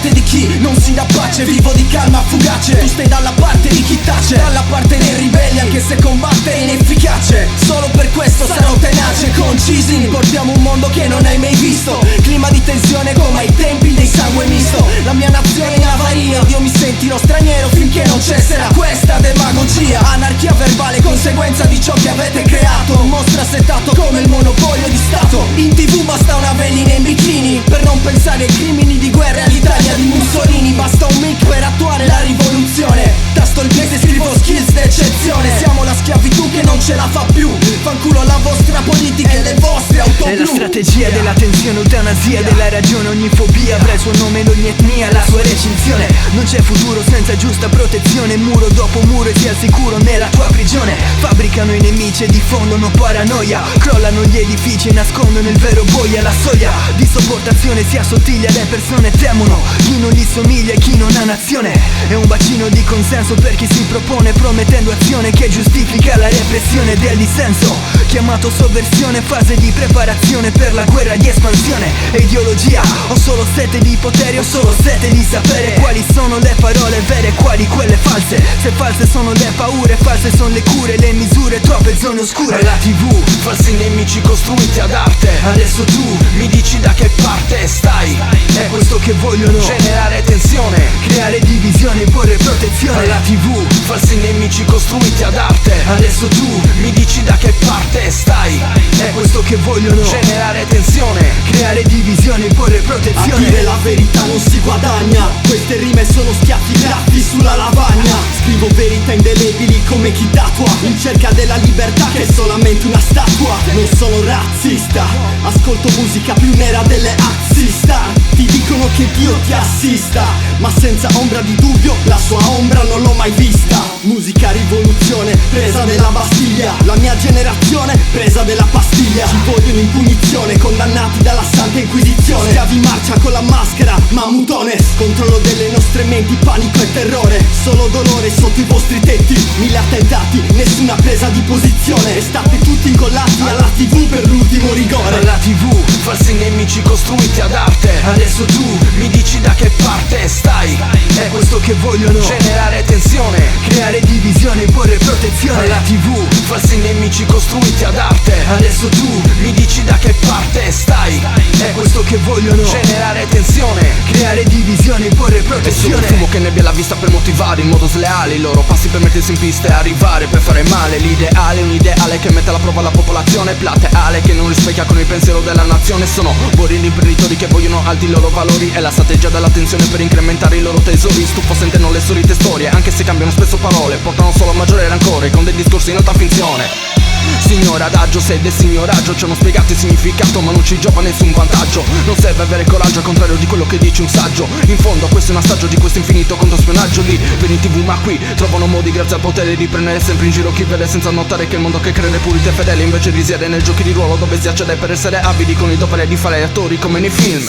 parte di chi non si dà pace, vivo di calma fugace. Tu stai dalla parte di chi tace, dalla parte dei ribelli, anche se combattere è inefficace. Solo per questo sarò tenace, con Cisling portiamo un mondo che non hai mai visto. Clima di tensione come ai tempi dei sangue misto. La mia nazione è in avaria, io mi sentirò straniero finché non cesserà questa demagogia. Anarchia verbale, conseguenza di ciò che avete creato. Un mostro assetato come il monopolio di Stato. In TV basta una velina in bikini per non pensare ai crimini di guerra e all'Italia di Mussolini. Basta un mic per attuare la rivoluzione. Tasto il piede e scrivo skills d'eccezione. Siamo la schiavitù che non ce la fa più. Fanculo alla vostra politica e le vostre auto blu. È la strategia della tensione, eutanasia della ragione. Ogni fobia avrà il suo nome ed ogni etnia la sua recinzione. Non c'è futuro senza giusta protezione. Muro dopo muro e sia al sicuro nella tua prigione. Fabbricano i nemici e diffondono paranoia. Crollano gli edifici e nascondono il vero boia. La soglia di sopportazione si assottiglia, le persone temono chi non gli somiglia e chi non ha nazione. È un bacino di consenso per chi si propone, promettendo azione che giustifica la repressione del dissenso. Chiamato sovversione, fase di preparazione per la guerra di espansione. E ideologia, ho solo sete di potere, ho solo sete di sapere quali sono le parole vere e quali quelle false. Se false sono le paure, false sono le cure, le misure, troppe zone oscure. La TV, falsi nemici costruiti ad arte. Adesso tu mi dici da che parte stai. è questo che vogliono, generare tensione, creare divisione, imporre protezione. La TV, falsi nemici costruiti ad arte. Adesso tu mi dici da che parte stai. è questo che vogliono, generare tensione, creare divisione, imporre protezione. A dire la verità non si guadagna. Queste rime sono schiaffi graffi sulla lavagna. Scrivo verità indelebili come chi tatua, in cerca della libertà che è solamente una statua. Non sono razzista, ascolto musica più nera delle assista. Ti dicono che Dio ti assista, ma senza ombra di dubbio la sua ombra non l'ho mai vista. Musica rivoluzione, presa della Bastiglia. La mia generazione, presa della pastiglia. Ci vogliono in punizione, condannati dalla Santa Inquisizione. Schiavi in marcia con la maschera, mamutones. Controllo delle nostre menti, panico e terrore. Solo dolore sotto i vostri tetti. 1000 attentati, nessuna presa di posizione. E state tutti incollati alla TV per l'ultimo rigore. La TV, falsi nemici costruiti ad arte. Adesso tu mi dici da che parte stai. è questo che vogliono, generare tensione, creare divisione, imporre protezione. La TV, falsi nemici costruiti ad arte. Adesso tu mi dici da che parte stai. è questo che vogliono, generare tensione, creare divisione, imporre e solo il protezione. fumo che nebbia la vista per motivare in modo sleale i loro passi per mettersi in pista e arrivare per fare male. L'ideale è un ideale che mette alla prova la popolazione plateale, che non rispecchia con il pensiero della nazione. Sono buoni imprenditori che vogliono alti i loro valori. È la strategia dell'attenzione per incrementare i loro tesori. Stufo sentono le solite storie, anche se cambiano spesso parole. Portano solo a maggiore rancore con dei discorsi in alta finzione. Signore adagio, se del signoraggio ci hanno spiegato il significato ma non ci giova nessun vantaggio. Non serve avere coraggio, al contrario di quello che dice un saggio. In fondo questo è un assaggio di questo infinito controspionaggio. Lì per in TV ma qui trovano modi grazie al potere di prendere sempre in giro chi vede, senza notare che il mondo che crede pulito e fedele invece risiede nei giochi di ruolo dove si accede per essere abili con il dovere di fare attori come nei film.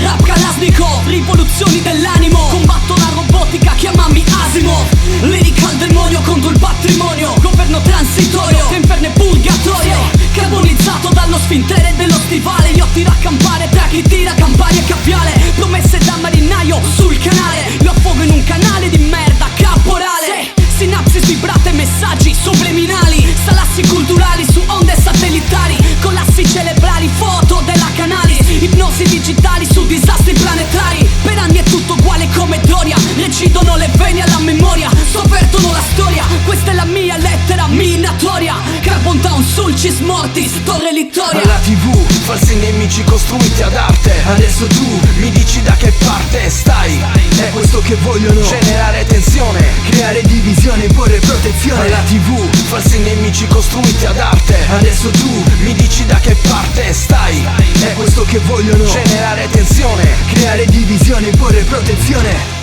Rap Kalashnikov, rivoluzioni dell'animo. Combatto la robotica, chiamami Asimov. Lyrical demonio contro il patrimonio. Governo transitorio, che inferno e purgatorio. Carbonizzato dallo sfintere dello stivale. Io tiro a campare tra chi tira campari e capiale. Promesse da marinaio sul canale. Io affogo in un canale di merda caporale. Sinapsi vibrate, messaggi subliminali. Salassi culturali su onde satellitari. Collassi cerebrali, foto della Canalis. Ipnosi digitali su disastri planetari. Per anni è tutto uguale come Doria. Recidono le vene alla memoria, sovvertono la storia. Questa è la mia lettera minatoria. Carbon Town, Sulcis Mortis, Torre Littoria. La TV, falsi nemici costruiti ad arte. Adesso tu mi dici da che parte stai. è questo che vogliono, generare tensione, creare divisione, imporre protezione. La TV, falsi nemici costruiti ad arte. Adesso tu mi dici da che parte stai. è questo che vogliono, generare tensione, creare divisione, imporre protezione.